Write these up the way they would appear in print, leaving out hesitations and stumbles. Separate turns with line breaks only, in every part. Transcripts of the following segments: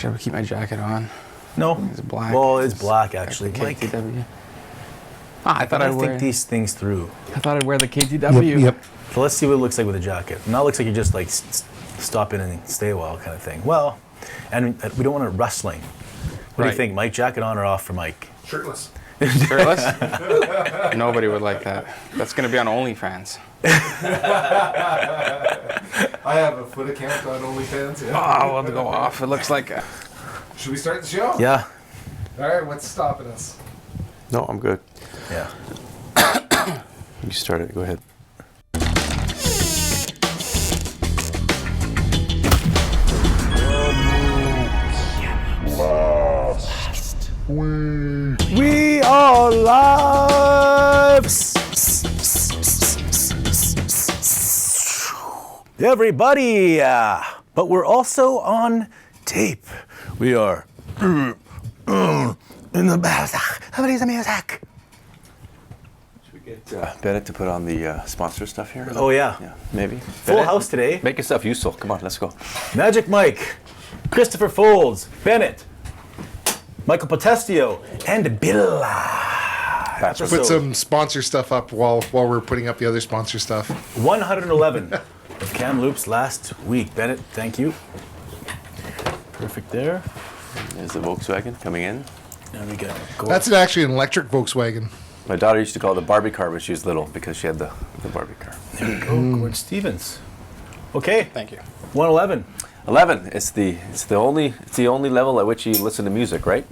Should I keep my jacket on?
No.
It's black.
Well, it's black actually.
KTW. I thought
I think these things through.
I thought I'd wear the KTW.
Yep.
So let's see what it looks like with a jacket. Now it looks like you just like stop in and stay a while kind of thing. Well, and we don't want it rustling. What do you think, Mike? Jacket on or off for Mike?
Shirtless.
Shirtless? Nobody would like that. That's going to be on OnlyFans.
I have a foot account on OnlyFans. Yeah.
Oh, we'll have to go off. It looks like...
Should we start the show?
Yeah.
All right, what's stopping us?
No, I'm good.
Yeah.
You start it. Go ahead.
We are live! Everybody! But we're also on tape. We are in the music. Everybody's the music.
Should we get Bennett to put on the sponsor stuff here?
Oh, yeah.
Yeah, maybe.
Full
Bennett,
house today.
Make yourself useful. Come on, let's go.
Magic Mike, Christopher Foulds, Bennett, Michael Potestio, and Billa.
Put some sponsor stuff up while we're putting up the other sponsor stuff.
111 of Kamloops last week. Bennett, thank you. Perfect there.
There's the Volkswagen coming in.
There we go.
That's actually an electric Volkswagen.
My daughter used to call it the Barbie car when she was little because she had the Barbie car.
There we go. Gord Stevens. Okay.
Thank you.
111.
11. It's the only level at which you listen to music, right?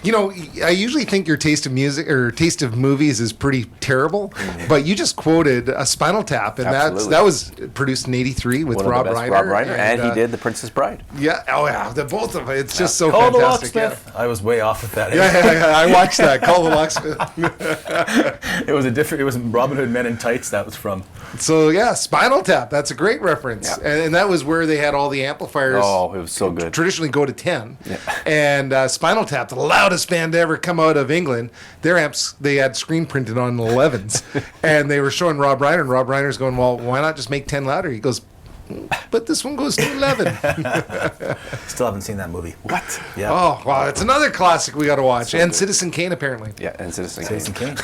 You know, I usually think your taste of music or taste of movies is pretty terrible, but you just quoted a Spinal Tap, and that was produced in '83 with Rob Reiner.
Rob Reiner, and he did The Princess Bride.
Yeah, oh yeah, the both of them. It's just so
Call
fantastic.
the Locksmith. Yeah. I was way off with that.
Yeah, I watched that. Call the Locksmith.
It was Robin Hood Men in Tights that was from.
So yeah, Spinal Tap. That's a great reference, and that was where they had all the amplifiers.
Oh, it was so good.
Traditionally go to 10, and Spinal Tap, the loudest band to ever come out of England. Their amps they had screen printed on 11s, and they were showing Rob Reiner, and Rob Reiner's going, "Well, why not just make 10 louder?" He goes, "But this one goes to 11."
Still haven't seen that movie.
What?
Yeah.
Oh wow, it's another classic we got to watch, and Citizen Kane apparently.
Yeah, and Citizen Kane.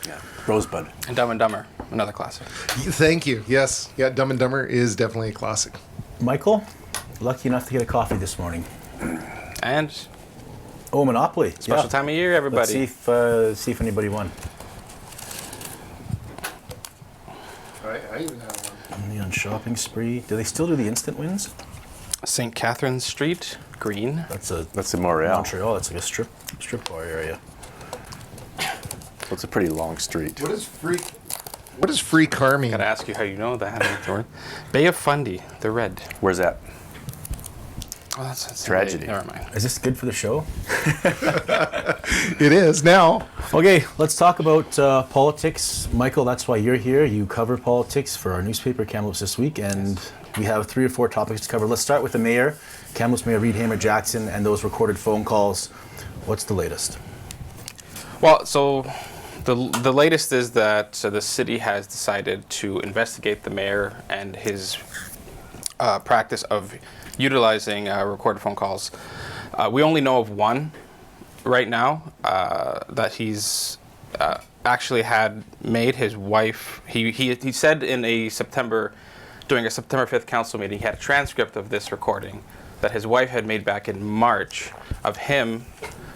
Yeah. Rosebud.
And Dumb and Dumber, another classic.
Thank you. Yes, yeah, Dumb and Dumber is definitely a classic.
Michael, lucky enough to get a coffee this morning.
And
Monopoly.
special time of year, everybody.
Let's see if anybody won.
I even have one.
Only on shopping spree. Do they still do the instant wins?
St. Catherine Street, green.
That's
in Montreal.
Montreal. It's like a strip bar area.
So it's a pretty long street.
What does free car mean?
Gotta ask you how you know that. Bay of Fundy, the red.
Where's that?
Oh, that's
Tragedy.
Never mind.
Is this good for the show?
It is now.
Okay, let's talk about politics. Michael, that's why you're here. You cover politics for our newspaper, Kamloops This Week, and we have 3 or 4 topics to cover. Let's start with the mayor, Kamloops Mayor Reid Hamer-Jackson, and those recorded phone calls. What's the latest?
Well, so the latest is that the city has decided to investigate the mayor and his practice of utilizing recorded phone calls. We only know of one right now that he's actually had made his wife. He said in during a September 5th council meeting, he had a transcript of this recording that his wife had made back in March of him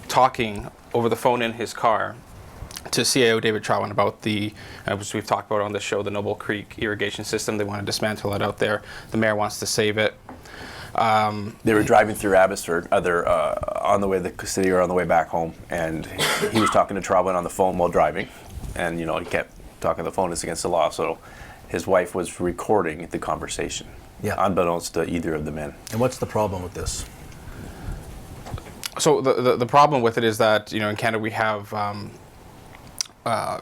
talking over the phone in his car to CAO David Trowan about which we've talked about on the show, the Noble Creek irrigation system. They want to dismantle it out there. The mayor wants to save it.
They were driving through Abbotsford, either on the way to the city or on the way back home, and he was talking to Trowan on the phone while driving, and he kept talking on the phone. It's against the law, so his wife was recording the conversation, unbeknownst to either of the men.
And what's the problem with this?
So the problem with it is that in Canada we have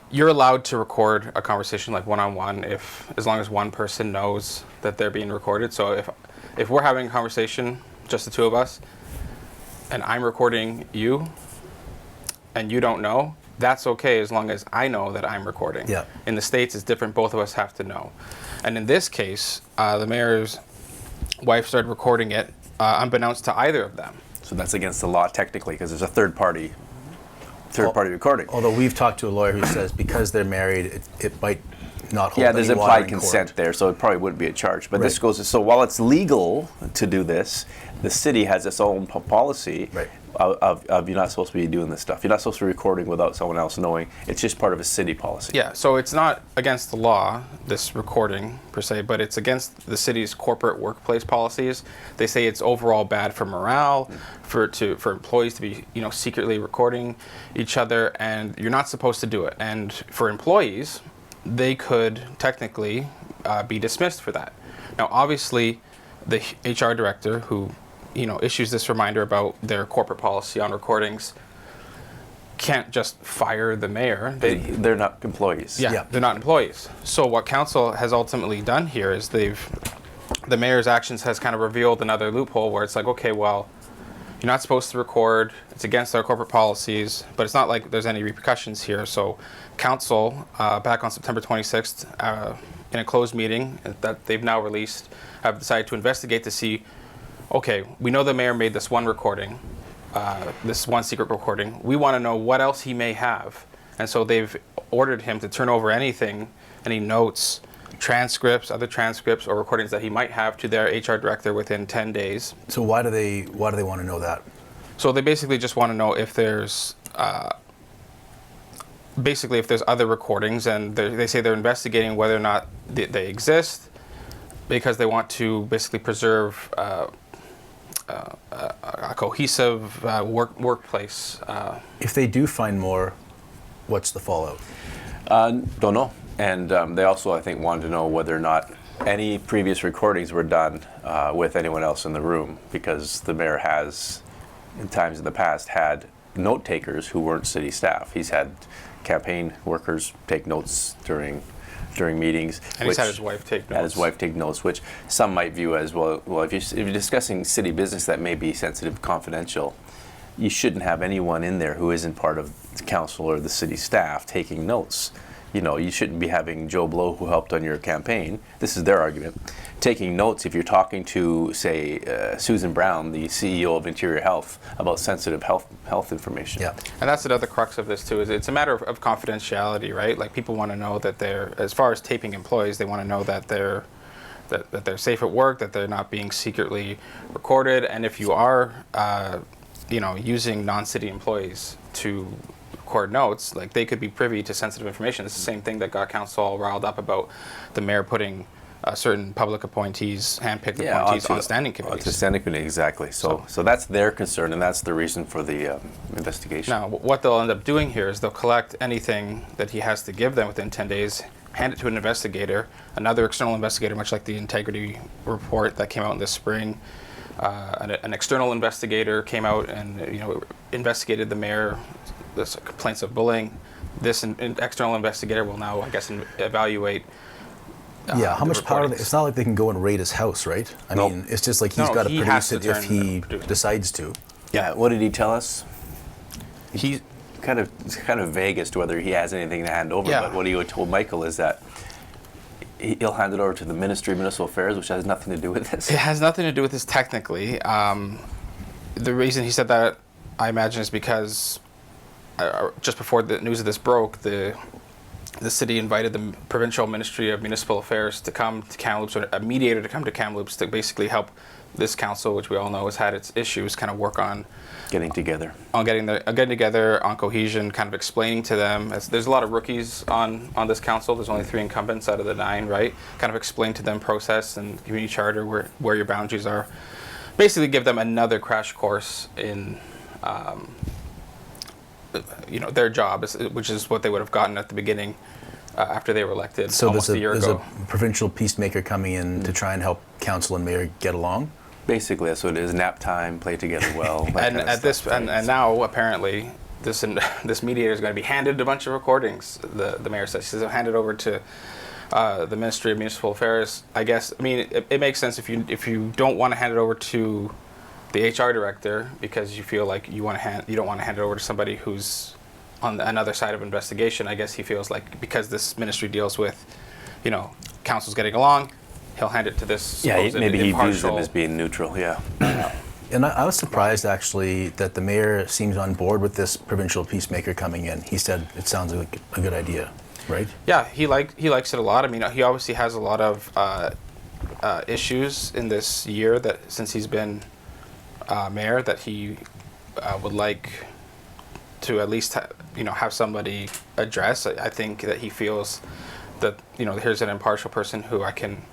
you're allowed to record a conversation like one-on-one as long as one person knows that they're being recorded. So if we're having a conversation, just the two of us, and I'm recording you, and you don't know, that's okay as long as I know that I'm recording.
Yeah.
In the States, it's different. Both of us have to know. And in this case, the mayor's wife started recording it, unbeknownst to either of them.
So that's against the law technically because there's a third party recording.
Although we've talked to a lawyer who says because they're married, it might not hold
Yeah, there's
any water
implied
in
consent
court.
there, so it probably wouldn't be a charge. But this
Right.
goes, so while it's legal to do this, the city has its own policy
Right.
of you're not supposed to be doing this stuff. You're not supposed to be recording without someone else knowing. It's just part of a city policy.
Yeah, so it's not against the law, this recording per se, but it's against the city's corporate workplace policies. They say it's overall bad for morale, for employees to be secretly recording each other, and you're not supposed to do it. And for employees, they could technically be dismissed for that. Now, obviously, the HR director who issues this reminder about their corporate policy on recordings can't just fire the mayor.
They're not employees.
Yeah, they're not employees. So what council has ultimately done here is the mayor's actions has kind of revealed another loophole where it's like, okay, well, you're not supposed to record. It's against our corporate policies, but it's not like there's any repercussions here. So council, back on September 26th, in a closed meeting that they've now released, have decided to investigate to see, okay, we know the mayor made this one recording, this one secret recording. We want to know what else he may have. And so they've ordered him to turn over anything, any notes, transcripts, other transcripts, or recordings that he might have to their HR director within 10 days.
So why do they want to know that?
So they basically just want to know if there's other recordings, and they say they're investigating whether or not they exist, because they want to basically preserve a cohesive workplace.
If they do find more, what's the fallout?
Don't know. And they also, I think, wanted to know whether or not any previous recordings were done with anyone else in the room, because the mayor has, in times in the past, had note takers who weren't city staff. He's had campaign workers take notes during meetings.
And he's had his wife take notes.
Had his wife take notes, which some might view as, well, if you're discussing city business that may be sensitive, confidential, you shouldn't have anyone in there who isn't part of the council or the city staff taking notes. You shouldn't be having Joe Blow, who helped on your campaign, this is their argument, taking notes if you're talking to, say, Susan Brown, the CEO of Interior Health, about sensitive health information.
Yeah.
And that's another crux of this too, is it's a matter of confidentiality, right? Like, people want to know that they're, as far as taping employees, they want to know that they're safe at work, that they're not being secretly recorded. And if you are, using non-city employees to record notes, like, they could be privy to sensitive information. It's the same thing that got council all riled up about the mayor putting certain public appointees, handpicked appointees, on standing committees.
To standing committee, exactly. So that's their concern, and that's the reason for the investigation.
Now, what they'll end up doing here is they'll collect anything that he has to give them within 10 days, hand it to an investigator, another external investigator, much like the integrity report that came out in the spring. An external investigator came out and investigated the mayor, the complaints of bullying. This external investigator will now, I guess, evaluate.
How much power? It's not like they can go and raid his house, right? I mean, it's just like he's got to produce it if he decides to.
Yeah. What did he tell us?
He's
kind of vague as to whether he has anything to hand over.
Yeah.
But what he told Michael is that he'll hand it over to the Ministry of Municipal Affairs, which has nothing to do with this.
It has nothing to do with this technically. The reason he said that, I imagine, is because just before the news of this broke, the city invited the Provincial Ministry of Municipal Affairs to come to Kamloops, or a mediator to come to Kamloops, to basically help this council, which we all know has had its issues, kind of work on
getting together,
getting together on cohesion, kind of explaining to them. There's a lot of rookies on this council. There's only 3 incumbents out of the 9, right? Kind of explain to them process and community charter, where your boundaries are. Basically, give them another crash course in their job, which is what they would have gotten at the beginning after they were elected almost a year ago.
So there's a provincial peacemaker coming in to try and help council and mayor get along?
Basically, that's what it is. Nap time, play together well.
And at this, and now apparently this mediator is going to be handed a bunch of recordings. The mayor says he'll hand it over to the Ministry of Municipal Affairs. I guess, I mean, it makes sense if you don't want to hand it over to the HR director because you feel like you don't want to hand it over to somebody who's on another side of investigation. I guess he feels like because this ministry deals with, councils getting along, he'll hand it to this
Yeah,
supposed
maybe he views them
impartial-
as being neutral. Yeah.
And I was surprised actually that the mayor seems on board with this provincial peacemaker coming in. He said it sounds like a good idea, right?
Yeah, he likes it a lot. I mean, he obviously has a lot of issues in this year that since he's been mayor that he would like to at least have somebody address. I think that he feels that here's an impartial person who I can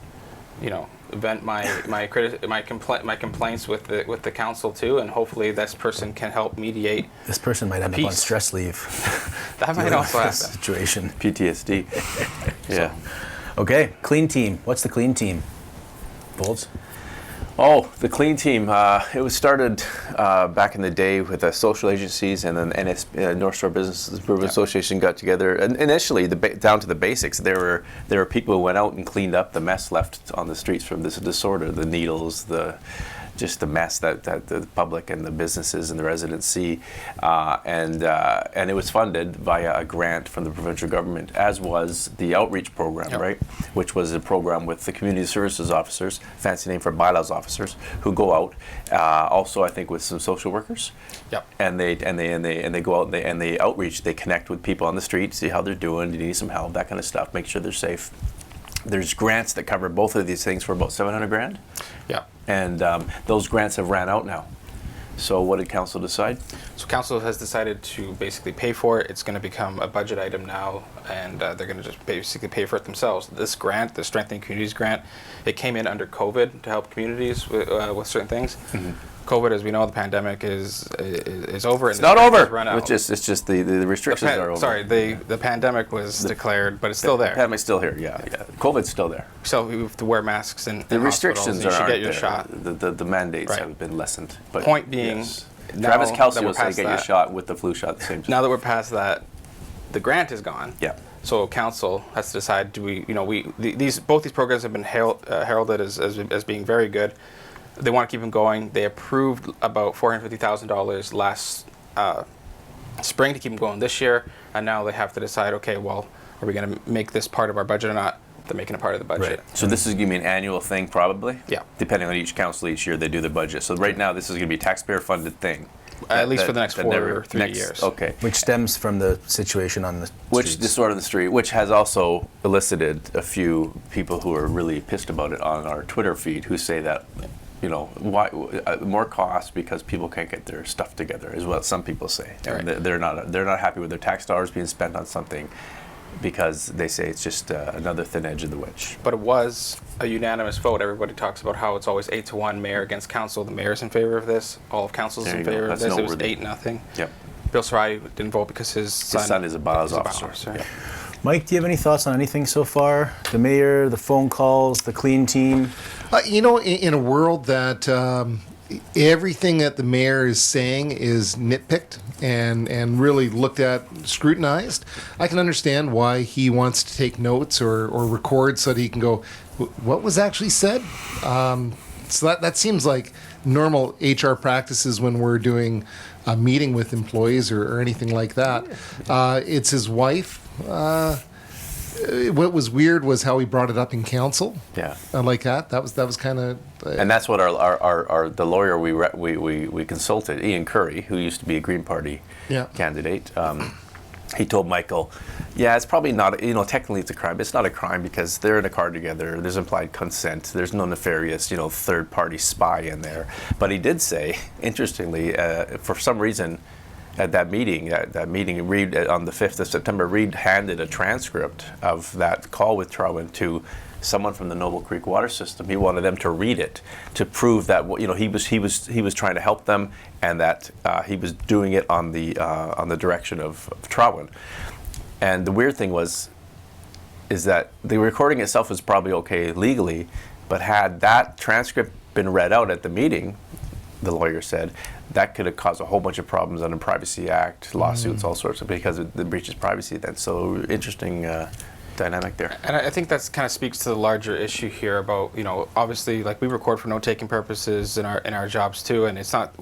vent my complaints with the council to, and hopefully this person can help mediate.
This person might end up on
Peace.
stress leave.
That might
dealing
also
with
happen.
this situation.
PTSD. Yeah.
Okay, clean team. What's the clean team? Foulds?
Oh, the clean team. It was started back in the day with the social agencies, and then North Shore Business Improvement Association got together. And initially, down to the basics, there were people who went out and cleaned up the mess left on the streets from this disorder, the needles, just the mess that the public and the businesses and the residents see, and it was funded via a grant from the provincial government, as was the outreach program,
Yep.
right? Which was a program with the community services officers, fancy name for bylaws officers, who go out. Also, I think with some social workers.
Yep.
And they go out and they outreach. They connect with people on the street, see how they're doing, do you need some help, that kind of stuff. Make sure they're safe. There's grants that cover both of these things for about $700,000.
Yeah.
And those grants have ran out now. So what did council decide?
So council has decided to basically pay for it. It's going to become a budget item now, and they're going to just basically pay for it themselves. This grant, the Strengthening Communities grant, it came in under COVID to help communities with certain things. Mm-hmm. COVID, as we know, the pandemic is over.
It's not over. It's just the restrictions are over.
Sorry, the pandemic was declared, but it's still there.
The pandemic's still here. Yeah. COVID's still there.
So we have to wear masks in
The restrictions
you should
aren't
get your
there.
shot.
The mandates
Right.
have been lessened. But
Point being,
yes.
now
Travis Kelsey
that we're
will say
past
get your
that-
shot with the flu shot at the same time.
Now that we're past that, the grant is gone.
Yeah.
So council has to decide: do we, both these programs have been heralded as being very good. They want to keep them going. They approved about $450,000 last spring to keep them going this year, and now they have to decide: okay, well, are we going to make this part of our budget or not? They're making it part of the budget.
Right.
So this is going to be an annual thing, probably.
Yeah.
Depending on each council, each year they do the budget. So right now, this is going to be a taxpayer-funded thing.
At least for the next 4 or 3 years.
Okay.
Which stems from the situation on the
Which
streets.
disorder on the street, which has also elicited a few people who are really pissed about it on our Twitter feed, who say that, why more cost because people can't get their stuff together, is what some people say.
Right.
And they're not happy with their tax dollars being spent on something because they say it's just another thin edge of the wedge.
But it was a unanimous vote. Everybody talks about how it's always 8-1 mayor against council. The mayor's in favor of this. All of council's
There
in
you go.
favor of
That's
this. It was
noteworthy.
8-0.
Yep.
Bill Sarai didn't vote because his son
is a bylaws
is
officer. Yep.
Mike, do you have any thoughts on anything so far? The mayor, the phone calls, the clean team?
In a world that everything that the mayor is saying is nitpicked and really looked at, scrutinized, I can understand why he wants to take notes or record so that he can go, what was actually said? So that seems like normal HR practices when we're doing a meeting with employees or anything like that. It's his wife. What was weird was how he brought it up in council.
Yeah.
Like that. That was kind of.
And that's what the lawyer we consulted, Ian Curry, who used to be a Green Party candidate. He told Michael, yeah, it's probably not, technically it's a crime. It's not a crime because they're in a car together. There's implied consent. There's no nefarious, third-party spy in there. But he did say, interestingly, for some reason, at that meeting, Reid, on the 5th of September, Reid handed a transcript of that call with Trowin to someone from the Noble Creek water system. He wanted them to read it to prove that he was trying to help them, and that he was doing it on the direction of Trowin. And the weird thing is that the recording itself was probably okay legally, but had that transcript been read out at the meeting, the lawyer said, that could have caused a whole bunch of problems under Privacy Act, lawsuits, all sorts of, because it breaches privacy then. So interesting dynamic there.
And I think that kind of speaks to the larger issue here about, obviously, like, we record for note-taking purposes in our jobs too, and it's not,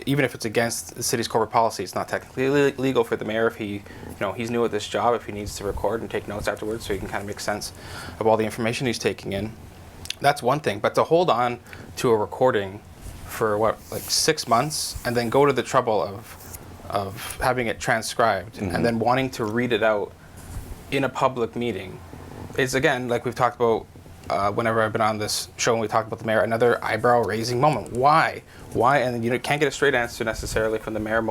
even if it's against the city's corporate policy, it's not technically legal for the mayor if he, he's new at this job, if he needs to record and take notes afterwards so he can kind of make sense of all the information he's taking in. That's one thing. But to hold on to a recording for like 6 months and then go to the trouble of having it transcribed and then wanting to read it out in a public meeting is, again, like we've talked about whenever I've been on this show and we talked about the mayor, another eyebrow-raising moment. Why? And you can't get a straight answer necessarily from the mayor.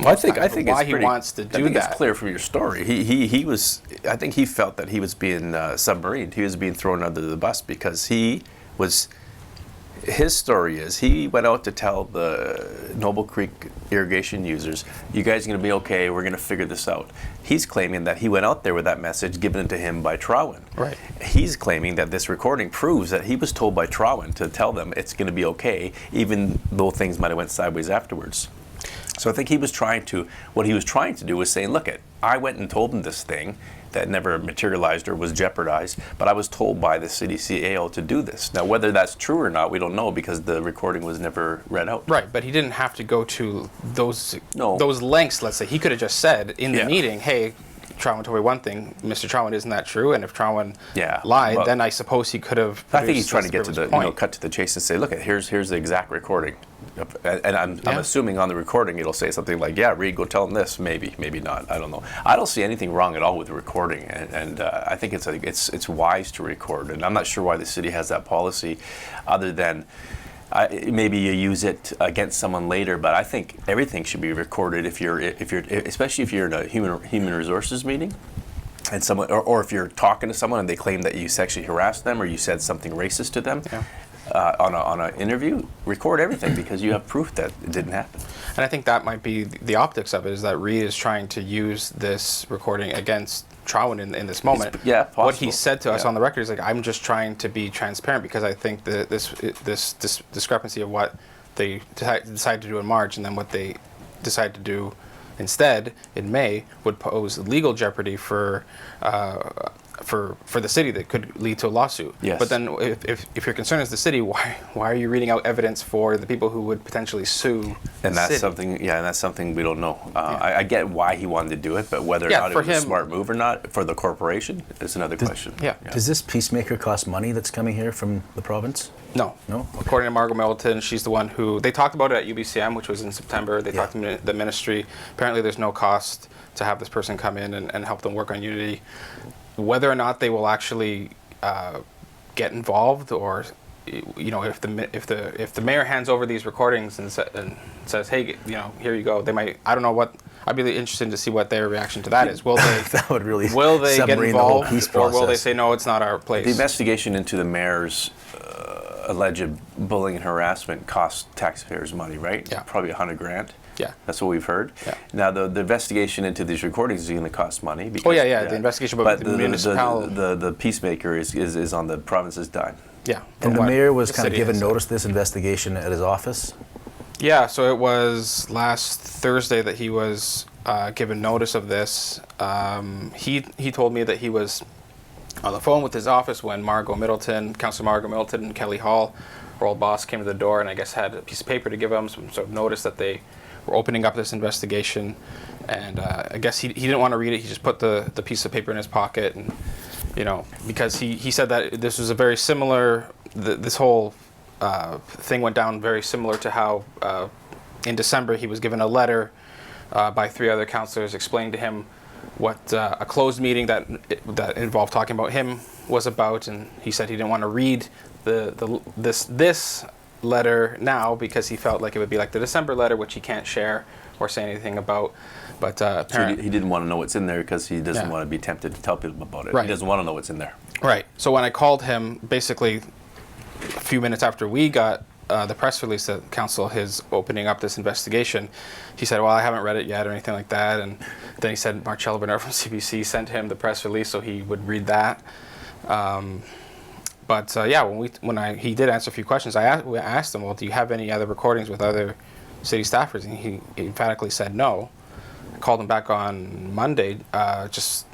I think
why
it's
he wants to do
I think
that.
It's clear from your story. He was. I think he felt that he was being submarined. He was being thrown under the bus because he was. His story is he went out to tell the Noble Creek irrigation users, "You guys are going to be okay. We're going to figure this out." He's claiming that he went out there with that message given to him by Trowin.
Right.
He's claiming that this recording proves that he was told by Trowin to tell them it's going to be okay, even though things might have went sideways afterwards. So I think what he was trying to do was saying, look, I went and told him this thing that never materialized or was jeopardized, but I was told by the city CAO to do this. Now, whether that's true or not, we don't know because the recording was never read out.
Right, but he didn't have to go to those lengths, let's say. He could have just said in the meeting, hey, Trowin told me one thing, Mr. Trowin, isn't that true? And if Trowin lied, then I suppose he could have.
I think he's trying to get to the cut to the chase and say, look, here's the exact recording, and I'm assuming on the recording it'll say something like, yeah, Reid, go tell him this, maybe not, I don't know. I don't see anything wrong at all with the recording, and I think it's wise to record, and I'm not sure why the city has that policy, other than. Maybe you use it against someone later, but I think everything should be recorded if you're especially if you're in a human resources meeting, and someone or if you're talking to someone and they claim that you sexually harassed them or you said something racist to them on an interview, record everything because you have proof that it didn't happen.
And I think that might be the optics of it, is that Reid is trying to use this recording against Trowin in this moment. What he said to us on the record is like, I'm just trying to be transparent because I think that this discrepancy of what they decided to do in March and then what they decided to do instead in May would pose legal jeopardy for the city that could lead to a lawsuit.
Yes.
But then if your concern is the city, why are you reading out evidence for the people who would potentially sue
and that's something that's something we don't know. I get why he wanted to do it, but whether or not it was a smart move or not for the corporation is another question.
Does this peacemaker cost money that's coming here from the province?
No. According to Margot Middleton, she's the one who, they talked about it at UBCM, which was in September. They talked to the ministry. Apparently there's no cost to have this person come in and help them work on Unity. Whether or not they will actually get involved, or if the mayor hands over these recordings and says, hey, here you go, they might. I don't know what. I'd be really interested to see what their reaction to that is. Will they?
That would really.
Will they get involved,
or
will they say no? It's not our place.
The investigation into the mayor's alleged bullying and harassment cost taxpayers money, right?
Yeah.
Probably $100,000.
Yeah.
That's what we've heard.
Yeah.
Now, the investigation into these recordings is going to cost money. Because,
the investigation about the municipality.
The peacemaker is on the province's dime.
Yeah.
And the mayor was kind of given notice of this investigation at his office?
Yeah, so it was last Thursday that he was given notice of this. He told me that he was on the phone with his office when Councillor Margot Middleton and Kelly Hall, her old boss, came to the door and I guess had a piece of paper to give him, some sort of notice that they were opening up this investigation. And I guess he didn't want to read it. He just put the piece of paper in his pocket, and because he said that this was a very similar, this whole thing went down very similar to how in December he was given a letter by 3 other councillors explaining to him what a closed meeting that involved talking about him was about, and he said he didn't want to read this letter now because he felt like it would be like the December letter, which he can't share or say anything about. But apparently
so he didn't want to know what's in there because he doesn't want to be tempted to tell people about it.
Right.
He doesn't want to know what's in there.
Right. So when I called him, basically a few minutes after we got the press release that council is opening up this investigation, he said, well, I haven't read it yet or anything like that. And then he said Marcella Bernard from CBC sent him the press release so he would read that. But when he did answer a few questions, I asked him, well, do you have any other recordings with other city staffers? And he emphatically said no. I called him back on Monday just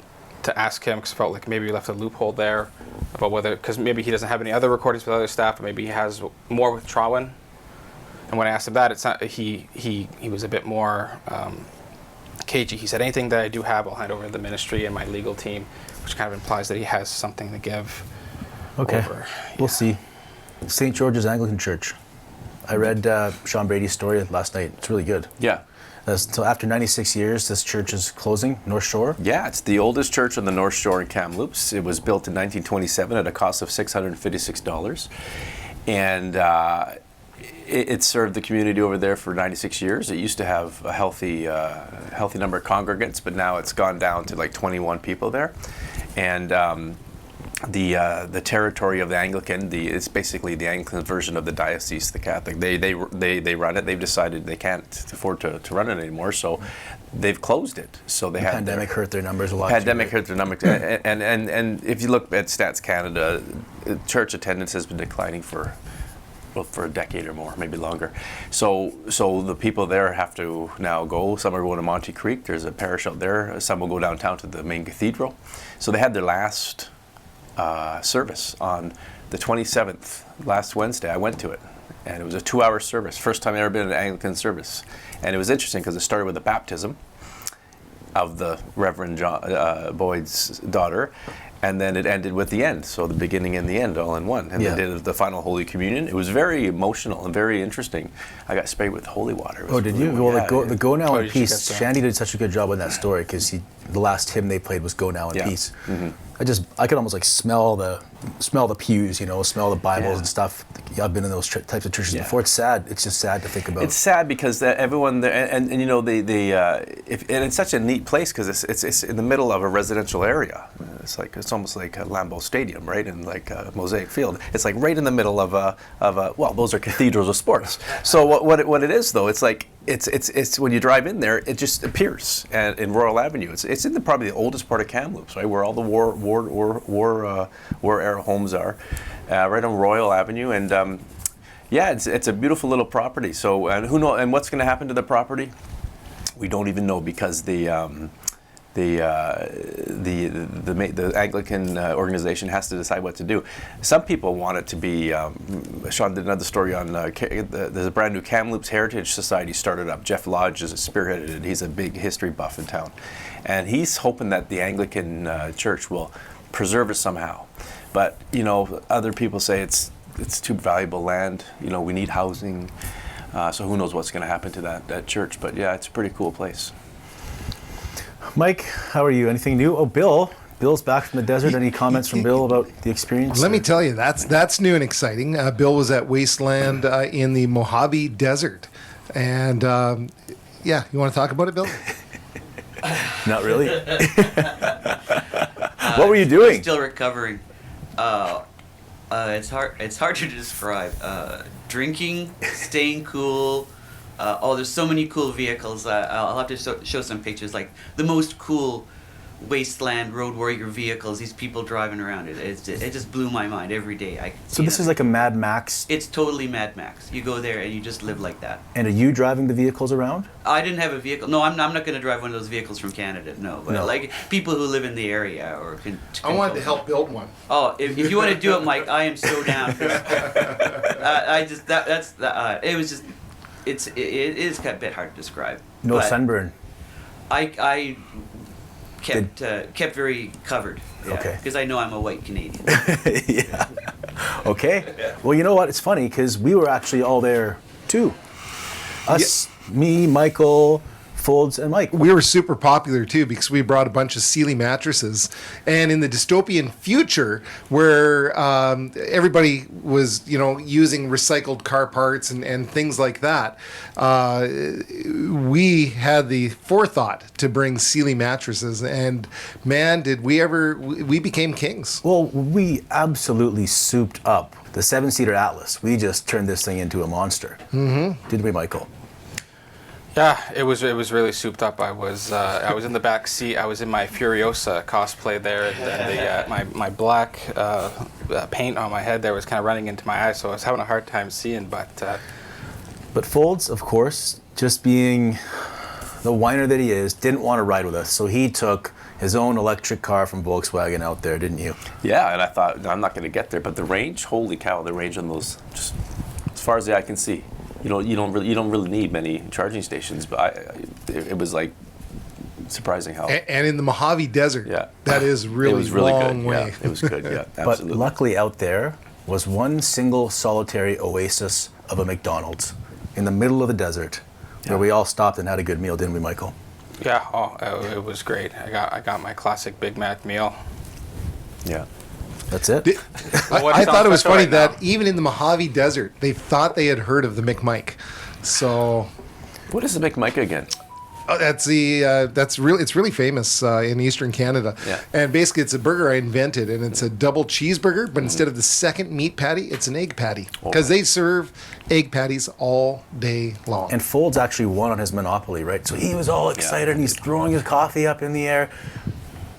to ask him, because I felt like maybe we left a loophole there about because maybe he doesn't have any other recordings with other staff, but maybe he has more with Trowin. And when I asked him that, it's not, he was a bit more cagey. He said, anything that I do have, I'll hand over to the ministry and my legal team, which kind of implies that he has something to give.
Okay,
over.
we'll see. St. George's Anglican Church. I read Sean Brady's story last night. It's really good.
Yeah.
So after 96 years, this church is closing, North Shore.
Yeah, it's the oldest church on the North Shore in Kamloops. It was built in 1927 at a cost of $656. And it served the community over there for 96 years. It used to have a healthy number of congregants, but now it's gone down to like 21 people there. And the territory of the Anglican, it's basically the Anglican version of the diocese, the Catholic. They run it. They've decided they can't afford to run it anymore, so they've closed it. So they
The
had
pandemic hurt their numbers a lot.
Pandemic hurt their numbers, and if you look at Stats Canada, church attendance has been declining for a decade or more, maybe longer. So the people there have to now go. Some are going to Monte Creek. There's a parish out there. Some will go downtown to the main cathedral. So they had their last service on the 27th, last Wednesday. I went to it, and it was a 2-hour service. First time I've ever been in an Anglican service. And it was interesting because it started with the baptism of the Reverend Boyd's daughter, and then it ended with the end. So the beginning and the end all in one. And
Yeah.
they did the final Holy Communion. It was very emotional and very interesting. I got sprayed with holy water. It was
Oh, did you?
really-
Well,
yeah,
the Go Now
Oh,
in
you should
Peace.
get that.
Shandy did such a good job on that story because the last hymn they played was Go Now in
Yeah.
Peace. I could almost like smell the pews, smell the Bibles
Yeah.
and stuff. I've been in those types of churches
Yeah.
before. It's sad. It's just sad to think about.
It's sad because everyone there, and and it's such a neat place because it's in the middle of a residential area. It's almost like a Lambeau Stadium, right? And like a Mosaic Field. It's like right in the middle of a well, those are cathedrals of sports. So what it is though, it's like it's when you drive in there, it just appears in Royal Avenue. It's in probably the oldest part of Kamloops, right, where all the war era homes are, right on Royal Avenue, and yeah, it's a beautiful little property. So and who knows? And what's going to happen to the property? We don't even know because the Anglican organization has to decide what to do. Some people want it to be. Sean did another story on. There's a brand new Kamloops Heritage Society started up. Jeff Lodge is spearheaded it. He's a big history buff in town, and he's hoping that the Anglican Church will preserve it somehow. But other people say it's too valuable land. We need housing. So who knows what's going to happen to that church? But yeah, it's a pretty cool place.
Mike, how are you? Anything new? Oh, Bill. Bill's back from the desert. Any comments from Bill about the experience?
Let me tell you, that's new and exciting. Bill was at Wasteland in the Mojave Desert. And yeah, you want to talk about it, Bill?
Not really. What were you doing?
Still recovering. It's hard to describe. Drinking, staying cool. There's so many cool vehicles. I'll have to show some pictures. Like the most cool wasteland road warrior vehicles. These people driving around it. It just blew my mind every day.
So this is like a Mad Max.
It's totally Mad Max. You go there and you just live like that.
And are you driving the vehicles around?
I didn't have a vehicle. No, I'm not going to drive one of those vehicles from Canada. No, but
No.
like people who live in the area or can.
I wanted to help build one.
Oh, if you want to do it, Mike, I am so down. It is a bit hard to describe.
No
but
sunburn.
I kept very covered.
Okay.
Because I know I'm a white Canadian.
Yeah. Okay. Well, you know what? It's funny because we were actually all there too. Us, me, Michael, Foulds, and Mike.
We were super popular too because we brought a bunch of Sealy mattresses. And in the dystopian future, where everybody was, using recycled car parts and things like that, we had the forethought to bring Sealy mattresses. And man, did we ever! We became kings.
Well, we absolutely souped up the 7-seater Atlas. We just turned this thing into a monster. Mm-hmm. Did we, Michael?
Yeah, it was really souped up. I was in the back seat. I was in my Furiosa cosplay there, and my black paint on my head there was kind of running into my eyes, so I was having a hard time seeing. But
Foulds, of course, just being the whiner that he is, didn't want to ride with us, so he took his own electric car from Volkswagen out there, didn't you?
Yeah, and I thought I'm not going to get there, but the range, holy cow, the range on those, just as far as the eye can see. you don't really need many charging stations, but it was like surprising how.
And in the Mojave Desert,
Yeah.
that is
It
really,
was really
long
good.
way.
Yeah, it was good. Yeah,
But
absolutely.
luckily out there was one single solitary oasis of a McDonald's in the middle of the desert where we all stopped and had a good meal, didn't we, Michael?
Yeah, it was great. I got my classic Big Mac meal.
Yeah.
That's it?
What
I
sounds
thought it was
special
funny
right now?
that even in the Mojave Desert, they thought they had heard of the McMike. So
What is the McMica again?
that's really famous in Eastern Canada.
Yeah.
And basically, it's a burger I invented, and it's a double cheeseburger, but instead of the second meat patty, it's an egg patty because they serve egg patties all day long.
And Foulds actually won on his Monopoly, right? So he was all excited and he's throwing his coffee up in the air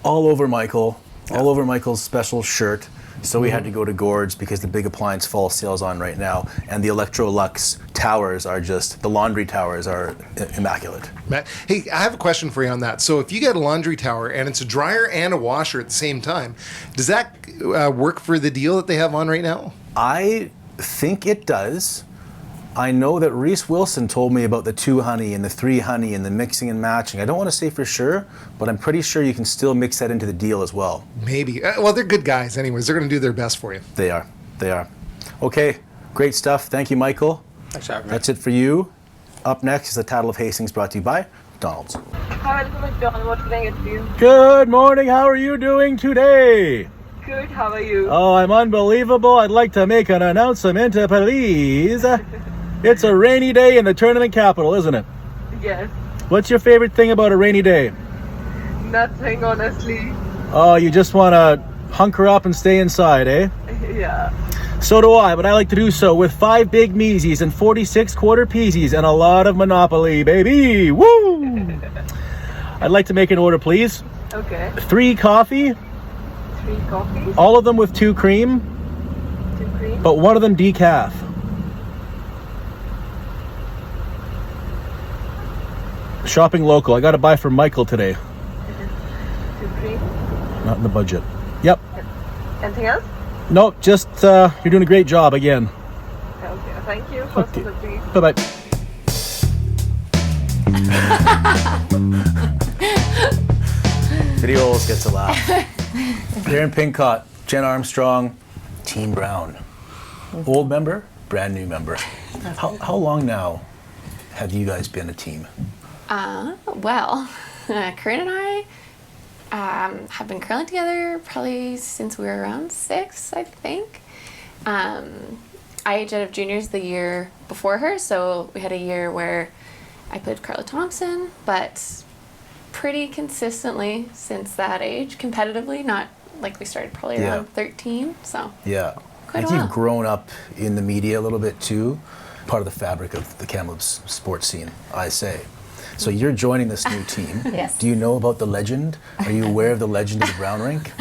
all over Michael, all over Michael's special shirt. So we had to go to Gord's because the big appliance fall sale's on right now, and the Electrolux towers are just, the laundry towers are immaculate.
Matt, hey, I have a question for you on that. So if you get a laundry tower and it's a dryer and a washer at the same time, does that work for the deal that they have on right now?
I think it does. I know that Reese Wilson told me about the 2 honey and the 3 honey and the mixing and matching. I don't want to say for sure, but I'm pretty sure you can still mix that into the deal as well.
Maybe. Well, they're good guys anyways. They're going to do their best for you.
They are. They are. Okay, great stuff. Thank you, Michael.
Thanks for having me.
That's it for you. Up next is the Tattle of Hastings, brought to you by McDonald's.
Hi, this is McDonald. What can I get for you?
Good morning. How are you doing today?
Good, how are you?
Oh, I'm unbelievable. I'd like to make an announcement, please. It's a rainy day in the tournament capital, isn't it?
Yes.
What's your favorite thing about a rainy day?
Nothing, honestly.
Oh, you just want to hunker up and stay inside, eh?
Yeah.
So do I, but I like to do so with 5 big measies and 46 quarter peasies and a lot of Monopoly, baby. Woo! I'd like to make an order, please.
Okay.
3 coffee,
3 coffees,
all of them with 2 cream,
2 cream.
but one of them decaf. Shopping local. I got to buy for Michael today.
2 cream.
Not in the budget. Yep.
Anything else?
No, just you're doing a great job again.
Okay, thank you. Possibility.
Bye-bye. Video always gets a laugh. Erin Pincott, Jenn Armstrong, Team Brown. Old member, brand new member. How long now have you guys been a team?
Well, Corinne and I have been curling together probably since we were around 6, I think. I aged out of juniors the year before her, so we had a year where I played Carla Thompson, but pretty consistently since that age, competitively, not like we started probably around 13, so
Yeah.
Quite a
Like you've
while.
grown up in the media a little bit too, part of the fabric of the Kamloops sports scene, I say. So you're joining this new team.
Yes.
Do you know about the legend? Are you aware of the legend of the Brown Rink?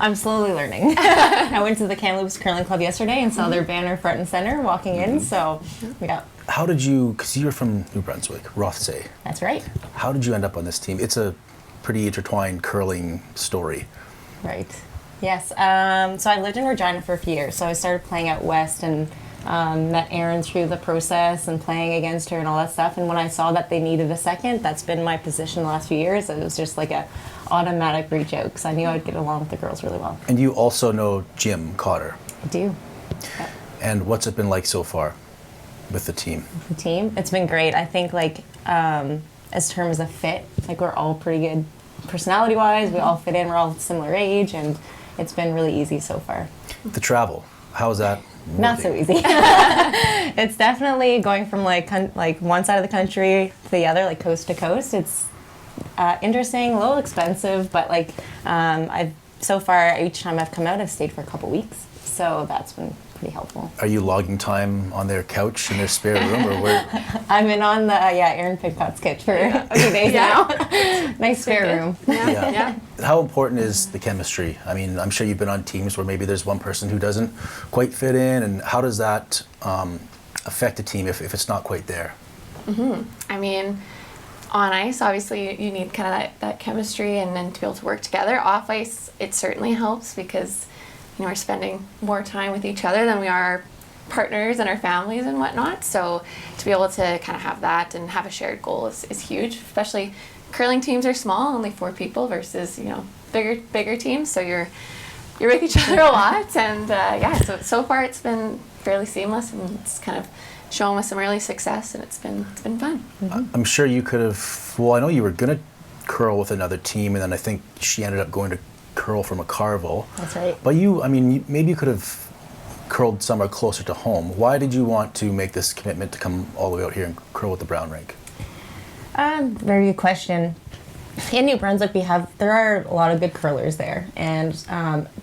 I'm slowly learning. I went to the Kamloops Curling Club yesterday and saw their banner front and center walking in, so yeah,
How did you, because you're from New Brunswick, Rothsay,
that's right.
how did you end up on this team? It's a pretty intertwined curling story.
Right. Yes. So I lived in Regina for a few years, so I started playing out west and met Erin through the process and playing against her and all that stuff. And when I saw that they needed a second, that's been my position the last few years. It was just like a automatic reach out because I knew I'd get along with the girls really well.
And you also know Jim Cotter.
I do.
And what's it been like so far with the team?
The team, it's been great. I think like as terms of fit, like we're all pretty good personality wise. We all fit in. We're all similar age, and it's been really easy so far.
The travel, how's that?
Not so
working?
easy. It's definitely going from like one side of the country to the other, like coast to coast. It's interesting, a little expensive, but like I've so far each time I've come out, I've stayed for a couple weeks, so that's been pretty helpful.
Are you logging time on their couch in their spare room, or where?
I've been on the Erin Pincott's couch for a few days now. Nice spare room.
Yeah. How important is the chemistry? I mean, I'm sure you've been on teams where maybe there's one person who doesn't quite fit in, and how does that affect a team if it's not quite there?
I mean, on ice, obviously, you need kind of that chemistry and then to be able to work together. Off ice, it certainly helps because, you know, we're spending more time with each other than we are partners and our families and whatnot. So to be able to kind of have that and have a shared goal is huge. Especially curling teams are small, only 4 people versus bigger teams. So you're with each other a lot, and so far it's been fairly seamless, and it's kind of shown with some early success, and it's been fun.
I'm sure you could have. Well, I know you were gonna curl with another team, and then I think she ended up going to curl from a Carvel.
That's right.
But maybe you could have curled somewhere closer to home. Why did you want to make this commitment to come all the way out here and curl with the Brown rink?
Very good question. In New Brunswick, there are a lot of good curlers there, and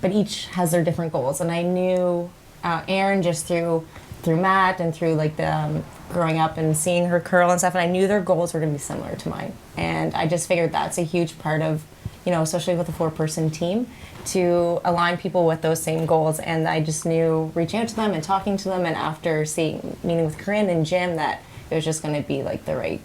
but each has their different goals. And I knew Erin just through Matt and through like the growing up and seeing her curl and stuff, and I knew their goals were going to be similar to mine. And I just figured that's a huge part of, especially with a 4-person team, to align people with those same goals. And I just knew reaching out to them and talking to them, and after meeting with Corinne and Jim, that it was just going to be like the right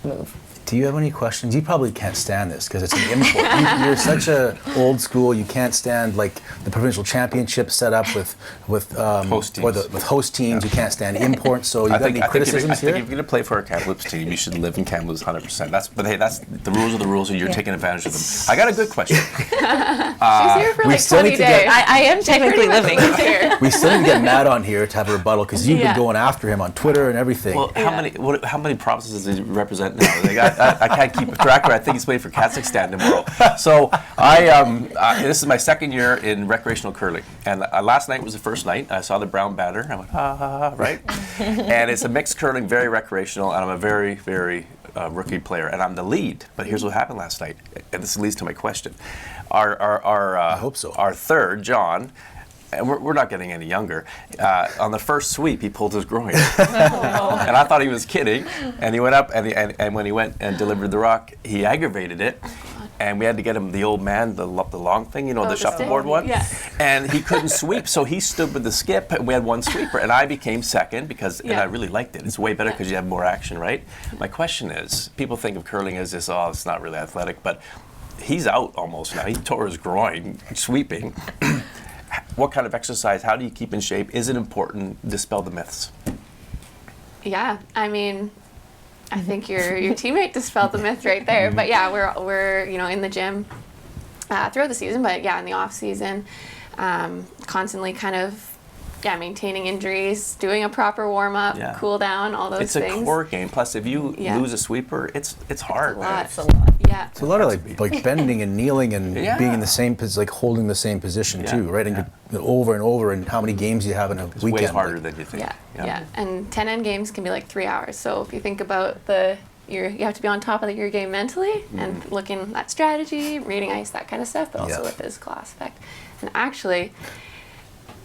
move.
Do you have any questions? You probably can't stand this because it's an import. You're such a old school. You can't stand like the provincial championship set up with
host teams.
Or with host teams. You can't stand imports. So you got any criticisms here?
I think if you're going to play for a Kamloops team, you should live in Kamloops 100%. That's the rules are the rules, and you're taking advantage of them. I got a good question.
She's here for like 20 days.
I am technically living
here.
We still need to get Matt on here to have a rebuttal because you've been going after him on Twitter and everything.
Well, how many provinces does he represent now? I can't keep a track. I think he's playing for Kazakhstan tomorrow. So this is my second year in recreational curling, and last night was the first night. I saw the brown banner. I went, ha ha ha, right? And it's a mixed curling, very recreational, and I'm a very, very rookie player, and I'm the lead. But here's what happened last night, and this leads to my question.
I hope so.
Our third, John. And we're not getting any younger. On the first sweep, he pulled his groin, and I thought he was kidding. And he went up, and when he went and delivered the rock, he aggravated it, and we had to get him the old man, the long thing, the shuffleboard one.
Yeah.
And he couldn't sweep, so he stood with the skip, and we had one sweeper, and I became second and I really liked it. It's way better because you have more action, right? My question is, people think of curling as this, it's not really athletic, but he's out almost now. He tore his groin sweeping. What kind of exercise? How do you keep in shape? Is it important? Dispel the myths.
Yeah, I mean, I think your teammate dispelled the myth right there. But yeah, we're in the gym throughout the season, but in the off season, constantly kind of maintaining injuries, doing a proper warm up, cool down, all those things.
It's a core game. Plus, if you lose a sweeper, it's hard.
It's a lot. Yeah.
It's a lot of like bending and kneeling and being in the same position, like holding the same position too, right? And over and over, and how many games you have in a weekend.
It's way harder than you think.
Yeah. And 10 end games can be like 3 hours. So if you think about you have to be on top of your game mentally and looking at strategy, reading ice, that kind of stuff, but also the physical aspect. And actually,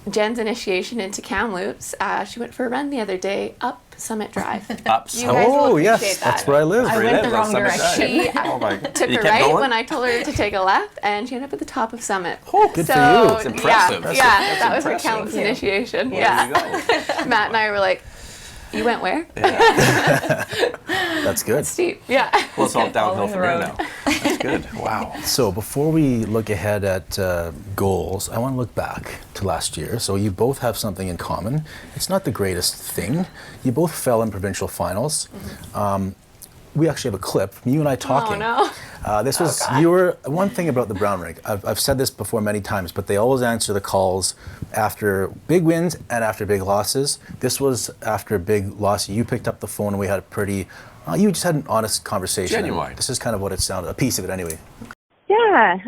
Jen's initiation into Kamloops, she went for a run the other day up Summit Drive.
Up
You guys will appreciate that.
That's where I live.
I went the wrong direction.
She took a right when I told her to take a left, and she ended up at the top of Summit.
Oh, good for you.
It's impressive.
That was her Kamloops initiation.
There you go.
Matt and I were like, you went where?
That's good.
Steep,
Well, it's all downhill from here now. That's good. Wow.
So before we look ahead at goals, I want to look back to last year. So you both have something in common. It's not the greatest thing. You both fell in provincial finals. We actually have a clip, you and I talking.
Oh, no.
This was, you were, one thing about the Brown rink, I've said this before many times, but they always answer the calls after big wins and after big losses. This was after a big loss. You picked up the phone and we had a pretty, you just had an honest conversation.
Genuine.
This is kind of what it sounded, a piece of it anyway.
Yeah,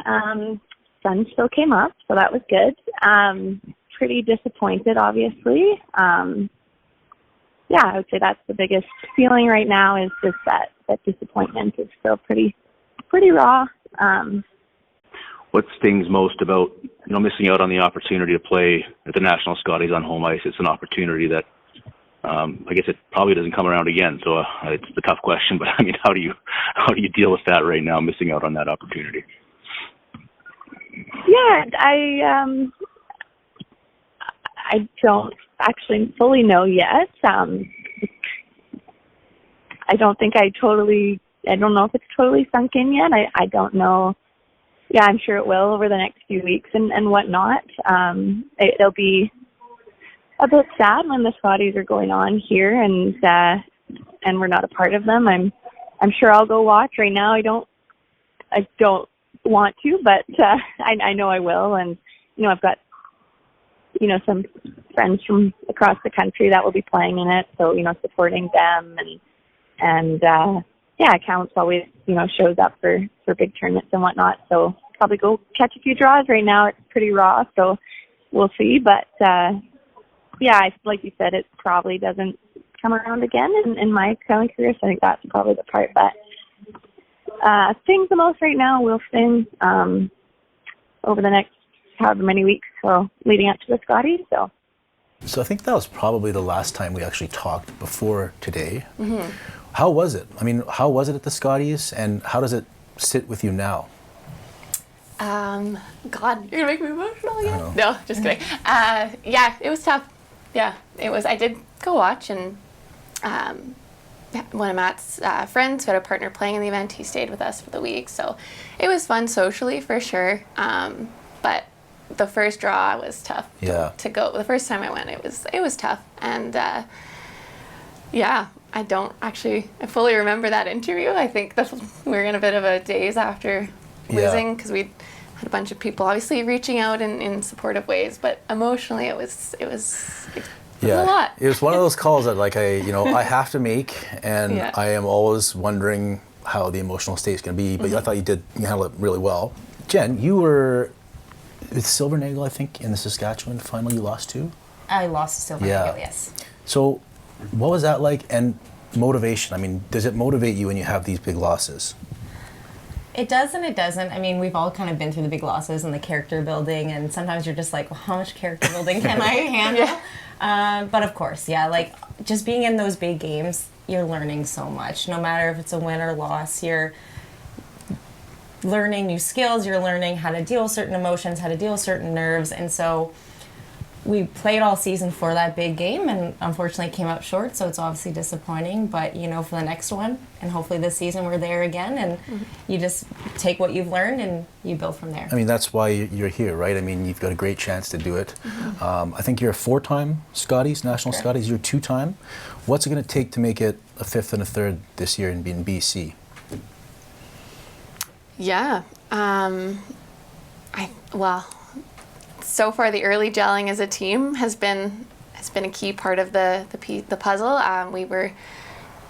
sun still came up, so that was good. Pretty disappointed, obviously. I would say that's the biggest feeling right now is just that disappointment is still pretty raw.
What stings most about missing out on the opportunity to play at the National Scotties on home ice? It's an opportunity that I guess it probably doesn't come around again. So it's a tough question, but I mean, how do you deal with that right now, missing out on that opportunity?
Yeah, I don't actually fully know yet. I don't think I don't know if it's totally sunk in yet. I don't know. Yeah, I'm sure it will over the next few weeks and whatnot. It'll be a bit sad when the Scotties are going on here and we're not a part of them. I'm sure I'll go watch. Right now I don't want to, but I know I will. And I've got some friends from across the country that will be playing in it, so supporting them and Kamloops always shows up for big tournaments and whatnot. So probably go catch a few draws. Right now it's pretty raw, so we'll see. But like you said, it probably doesn't come around again in my curling career. So I think that's probably the part that stings the most right now. Will sting over the next however many weeks, so leading up to the Scotties.
So I think that was probably the last time we actually talked before today.
Mm-hmm.
How was it? I mean, how was it at the Scotties, and how does it sit with you now?
God, you're gonna make me emotional again. No, just kidding. It was tough. Yeah, it was. I did go watch, and one of Matt's friends who had a partner playing in the event, he stayed with us for the week, so it was fun socially for sure. But the first draw was tough to go. The first time I went, it was tough, and I don't actually fully remember that interview. I think we were in a bit of a daze after losing, because we had a bunch of people obviously reaching out in supportive ways, but emotionally it was a lot.
It was one of those calls that I have to make, and I am always wondering how the emotional state's going to be, but I thought you handled it really well. Jenn, you were with Silvernagle, I think, in the Saskatchewan final you lost to?
I lost to Silvernagle, yes.
So what was that like, and motivation? I mean, does it motivate you when you have these big losses?
It does and it doesn't. I mean, we've all kind of been through the big losses and the character building, and sometimes you're just like, well, how much character building can I handle? But of course, just being in those big games, you're learning so much. No matter if it's a win or loss, you're learning new skills, you're learning how to deal with certain emotions, how to deal with certain nerves, and so we played all season for that big game, and unfortunately came up short, so it's obviously disappointing, but for the next one, and hopefully this season we're there again, and you just take what you've learned and you build from there.
I mean, that's why you're here, right? I mean, you've got a great chance to do it. I think you're a 4-time Scotties, national Scotties, you're 2-time. What's it going to take to make it a 5th and a 3rd this year in BC?
So far the early gelling as a team has been a key part of the puzzle. We were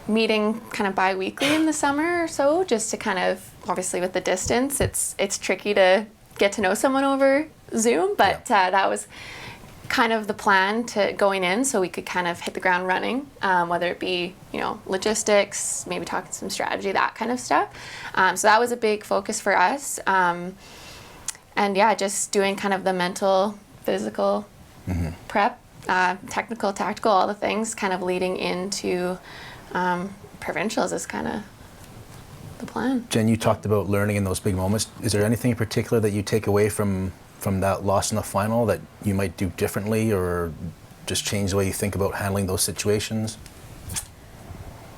meeting kind of bi-weekly in the summer or so, just to kind of, obviously with the distance, it's tricky to get to know someone over Zoom, but that was kind of the plan to going in, so we could kind of hit the ground running, whether it be logistics, maybe talking some strategy, that kind of stuff. So that was a big focus for us, and just doing kind of the mental, physical prep, technical, tactical, all the things kind of leading into provincials is kind of the plan.
Jenn, you talked about learning in those big moments. Is there anything in particular that you take away from that loss in the final that you might do differently, or just change the way you think about handling those situations?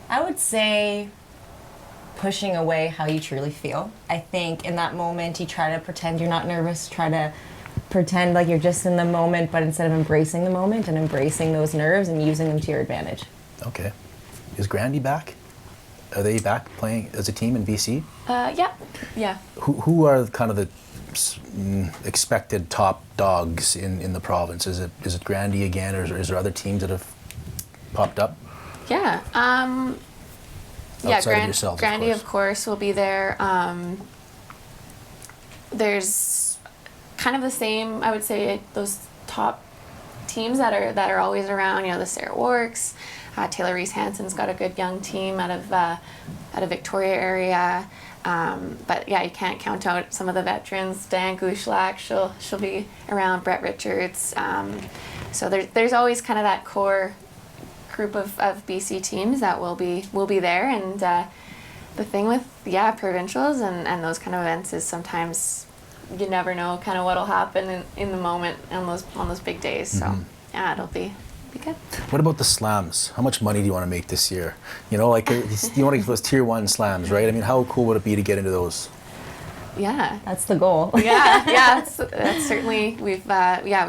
I would say pushing away how you truly feel. I think in that moment you try to pretend you're not nervous, try to pretend like you're just in the moment, but instead of embracing the moment and embracing those nerves and using them to your advantage.
Okay. Is Grandy back? Are they back playing as a team in BC?
Yeah.
Who are kind of the expected top dogs in the province? Is it Grandy again, or is there other teams that have popped up? Outside of yourselves,
Grandy of course will be there. There's kind of the same, I would say, those top teams that are always around. The Sarah Warks, Taylor Reese Hansen's got a good young team out of Victoria area. But you can't count out some of the veterans. Diane Gushlak, she'll be around. Brett Richards. So there's always kind of that core group of BC teams that will be there. And the thing with provincials and those kind of events is sometimes you never know kind of what'll happen in the moment on those big days. So it'll be good.
What about the slams? How much money do you want to make this year? You want to get those tier 1 slams, right? I mean, how cool would it be to get into those?
Yeah.
That's the goal.
Yeah, that's certainly we've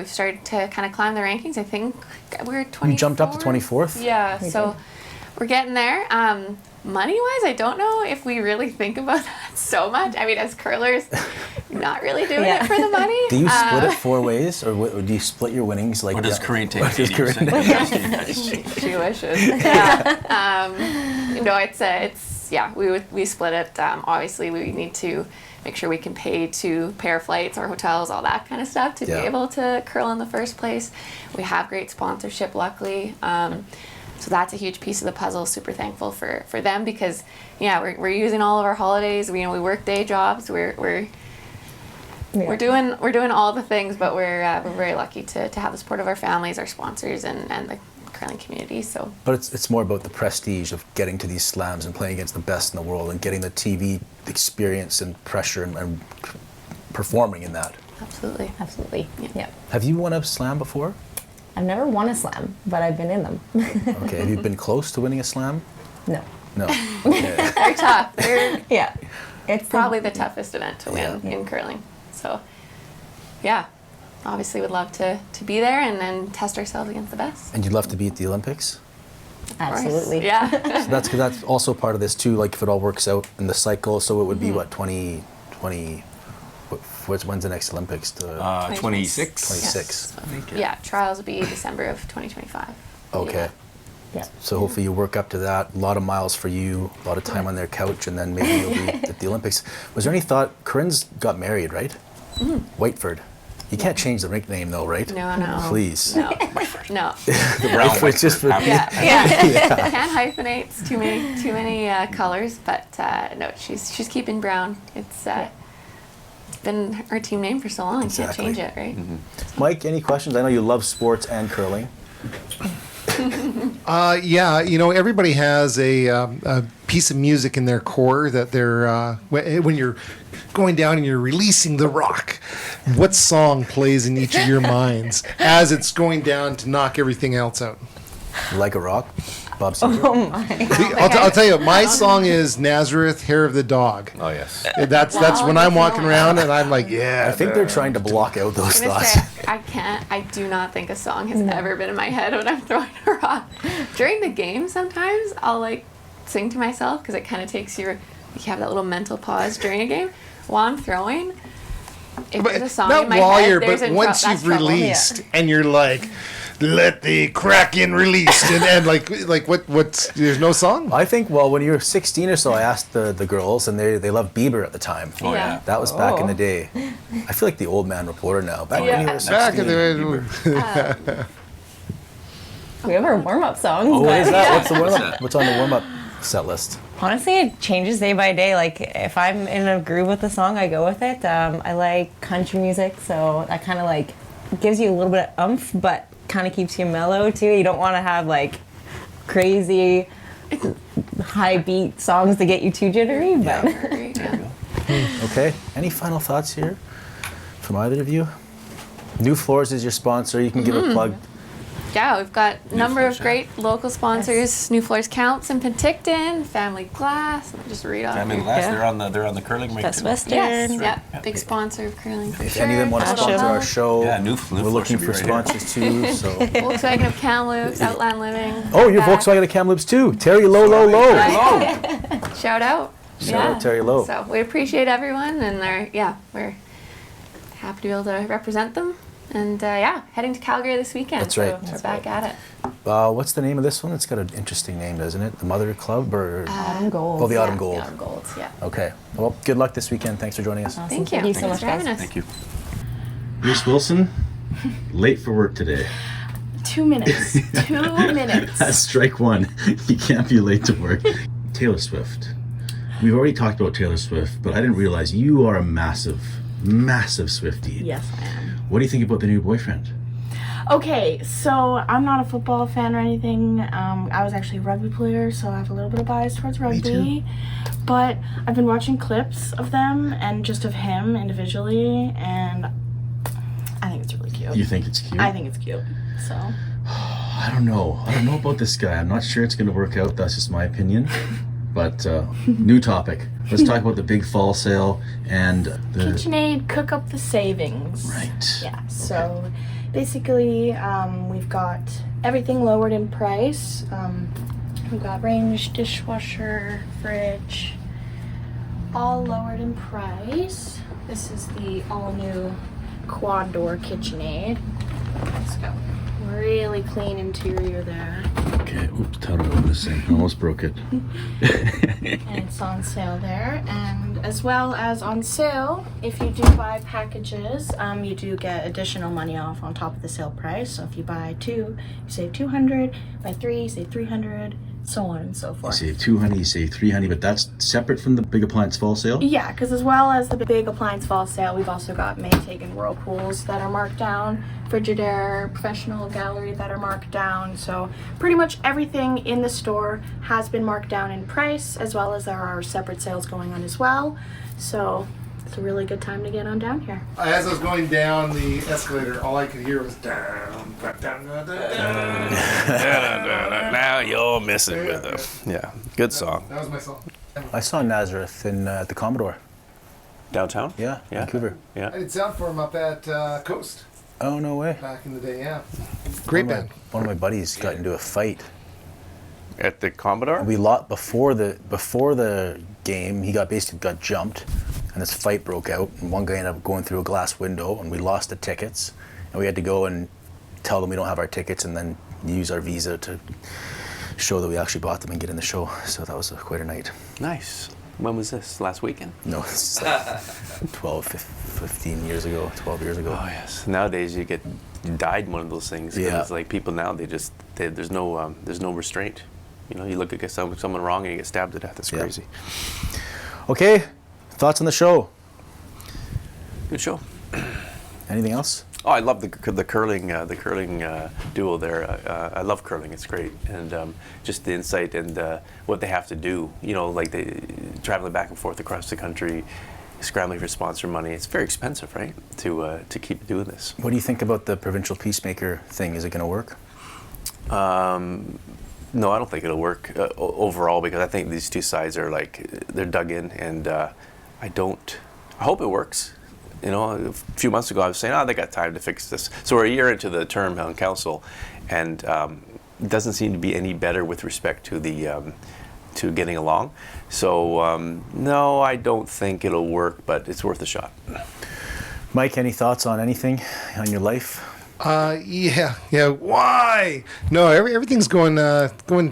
started to kind of climb the rankings. I think we're 24th.
You jumped up to 24th?
Yeah, so we're getting there. Money-wise, I don't know if we really think about that so much. I mean, as curlers, not really doing it for the money.
Do you split it 4 ways, or do you split your winnings like?
What does Corinne take?
What does Corinne take?
She wishes. Yeah. No, it's we split it. Obviously, we need to make sure we can pay our flights, our hotels, all that kind of stuff to be able to curl in the first place. We have great sponsorship, luckily. So that's a huge piece of the puzzle. Super thankful for them because, we're using all of our holidays. We work day jobs. We're doing all the things, but we're very lucky to have the support of our families, our sponsors, and the curling community. So,
but it's more about the prestige of getting to these slams and playing against the best in the world and getting the TV experience and pressure and performing in that.
Absolutely.
Yeah.
Have you won a slam before?
I've never won a slam, but I've been in them.
Okay. Have you been close to winning a slam?
No.
Okay.
They're tough.
Yeah.
It's probably the toughest event to win in curling. So, obviously would love to be there and then test ourselves against the best.
And you'd love to be at the Olympics?
Absolutely.
Yeah.
So that's also part of this too, like if it all works out in the cycle, so it would be what, 2020, when's the next Olympics?
26.
26.
Yes. Trials will be December of 2025.
Okay.
Yeah.
So hopefully you work up to that. A lot of miles for you, a lot of time on their couch, and then maybe you'll be at the Olympics. Was there any thought, Corinne's got married, right? Whiteford. You can't change the rink name though, right?
No.
Please.
No.
The Whiteford's just for
Yeah. Can't hyphenate. It's too many colors, but no, she's keeping Brown. It's been our team name for so long.
Exactly.
Can't change it, right?
Mm-hmm. Mike, any questions? I know you love sports and curling.
Everybody has a piece of music in their core that they're when you're going down and you're releasing the rock. What song plays in each of your minds as it's going down to knock everything else out?
Like a Rock, Bob Seger.
Oh my.
I'll tell you, my song is Nazareth, Hair of the Dog.
Oh yes.
That's when I'm walking around and I'm like,
I think they're trying to block out those
I'm gonna
thoughts.
say, I do not think a song has ever been in my head when I'm throwing a rock. During the game, sometimes I'll sing to myself because it kind of takes you have that little mental pause during a game. While I'm throwing, if there's a song in my head,
but once you've released and you're like, let the Kraken release, and like what's there's no song?
I think, when you were 16 or so, I asked the girls, and they loved Bieber at the time.
Oh yeah.
That was back in the day. I feel like the old man reporter now. Back when you were 16.
Back in the
We have our warm-up songs.
Oh, what is that?
Yeah.
What's the warm-up? What's on the warm-up set list?
Honestly, it changes day by day. Like, if I'm in a groove with the song, I go with it. I like country music, so that kind of gives you a little bit of oomph, but kind of keeps you mellow too. You don't want to have crazy high beat songs to get you too jittery. But
Okay. Any final thoughts here from either of you? New Floors is your sponsor. You can give a plug.
Yeah, we've got a number of great local sponsors. New Floors Counts in Penticton, Family Glass. I'll just read off.
Family
here.
Last, they're on the curling rink.
Best
too.
Western.
Yes, yeah, big sponsor of curling. For
If
sure.
any of them want to sponsor our show,
New
we're
Floors
looking
should be
for
right here.
sponsors too. So.
Volkswagen of Kamloops, Outland Living.
Oh, you're
Back.
Volkswagen of Kamloops too. Terry Low.
Shout out.
Shout out Terry Low.
So we appreciate everyone, and we're happy to be able to represent them. And heading to Calgary this weekend.
That's right.
So we're back at it.
What's the name of this one? It's got an interesting name, doesn't it? The Mother Club or?
Autumn Gold.
Oh, the Autumn
Yeah,
Gold.
The Autumn Golds, yeah.
Okay. Well, good luck this weekend. Thanks for joining us.
Awesome.
Thank you.
Thank you so
Thanks
much,
for having
guys.
us.
Thank you.
Bruce Wilson, late for work today.
2 minutes. 2 minutes.
That's strike one. You can't be late to work. Taylor Swift. We've already talked about Taylor Swift, but I didn't realize you are a massive Swiftie.
Yes, I am.
What do you think about the new boyfriend?
Okay, so I'm not a football fan or anything. I was actually a rugby player, so I have a little bit of bias towards rugby.
too.
But I've been watching clips of them and just of him individually, and I think it's really cute.
You think it's cute?
I think it's cute. So
I don't know. I don't know about this guy. I'm not sure it's going to work out. That's just my opinion. But new topic. Let's talk about the big fall sale and the
KitchenAid Cook Up the Savings.
Right.
Yeah, so basically we've got everything lowered in price. We've got range, dishwasher, fridge, all lowered in price. This is the all-new quad door KitchenAid. It's got really clean interior there.
Okay, oops, how do I open this thing? I almost broke it.
And it's on sale there. And as well as on sale, if you do buy packages, you do get additional money off on top of the sale price. So if you buy 2, you save $200. Buy 3, you save $300. So on and so
You
forth.
save $200, you save $300, but that's separate from the big appliance fall sale?
Yeah, because as well as the big appliance fall sale, we've also got Maytag and Whirlpools that are marked down, Frigidaire, Professional Gallery that are marked down. So pretty much everything in the store has been marked down in price, as well as there are separate sales going on as well. So it's a really good time to get on down here.
As I was going down the escalator, all I could hear was down, down, down, down, down.
Now you're messing with them. Yeah, good song.
That was my song.
I saw Nazareth in at the Commodore.
Downtown?
Yeah, Vancouver.
I
Yeah.
did sound for him up at Coast
Oh, no way.
back in the day, yeah. Great band.
One of my buddies got into a fight.
At the Commodore?
We lost before the game. He basically got jumped, and this fight broke out. And one guy ended up going through a glass window, and we lost the tickets. And we had to go and tell them we don't have our tickets, and then use our visa to show that we actually bought them and get in the show. So that was quite a night.
Nice. When was this? Last weekend?
No, it's like 15 years ago, 12 years ago.
Oh yes. Nowadays you died in one of those things.
Yeah.
It's like people now there's no restraint. You know, you look at someone wrong and you get stabbed to death. It's
Yeah.
crazy.
Okay, thoughts on the show?
Good show.
Anything else?
Oh, I love the curling duo there. I love curling; it's great, and just the insight and what they have to do. You know, like they traveling back and forth across the country, scrambling for sponsor money. It's very expensive, right? To keep doing this.
What do you think about the provincial peacemaker thing? Is it going to work?
No, I don't think it'll work overall because I think these two sides are they're dug in, and I hope it works. You know, a few months ago I was saying, they got time to fix this. So we're a year into the term on council, and it doesn't seem to be any better with respect to the to getting along. So no, I don't think it'll work, but it's worth a shot.
Mike, any thoughts on anything on your life?
Yeah. Why? No, everything's going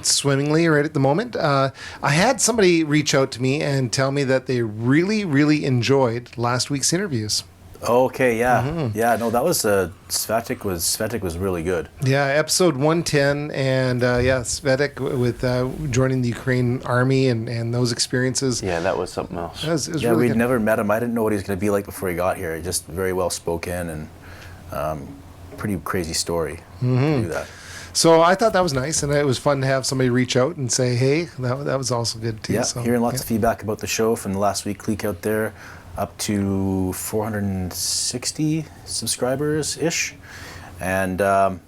swimmingly right at the moment. I had somebody reach out to me and tell me that they really, really enjoyed last week's interviews.
Okay, yeah, yeah. No, that was Svetic was really good.
Yeah, episode 110, and Svetic with joining the Ukraine army and those experiences.
Yeah, that was something else.
It was
Yeah,
really
we'd
good.
never met him. I didn't know what he was going to be like before he got here. Just very well spoken and pretty crazy story. To do that.
So I thought that was nice, and it was fun to have somebody reach out and say, "Hey, that was also good too."
Yeah,
So,
hearing lots of feedback about the show from the last week leak out there, up to 460 subscribers ish, and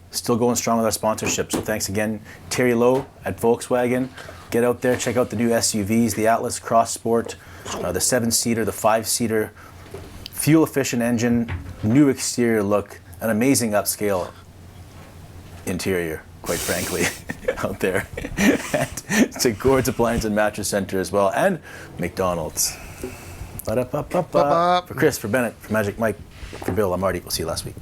still going strong with our sponsorship. So thanks again, Terry Lowe at Volkswagen. Get out there, check out the new SUVs, the Atlas Cross Sport, the 7-seater, the 5-seater, fuel efficient engine, new exterior look, an amazing upscale interior, quite frankly, out there. It's a Gord's Appliance and Mattress Center as well, and McDonald's. Ba-da-ba-ba-ba. For Chris, for Bennett, for Magic Mike, for Bill, I'm Marty. We'll see you last week.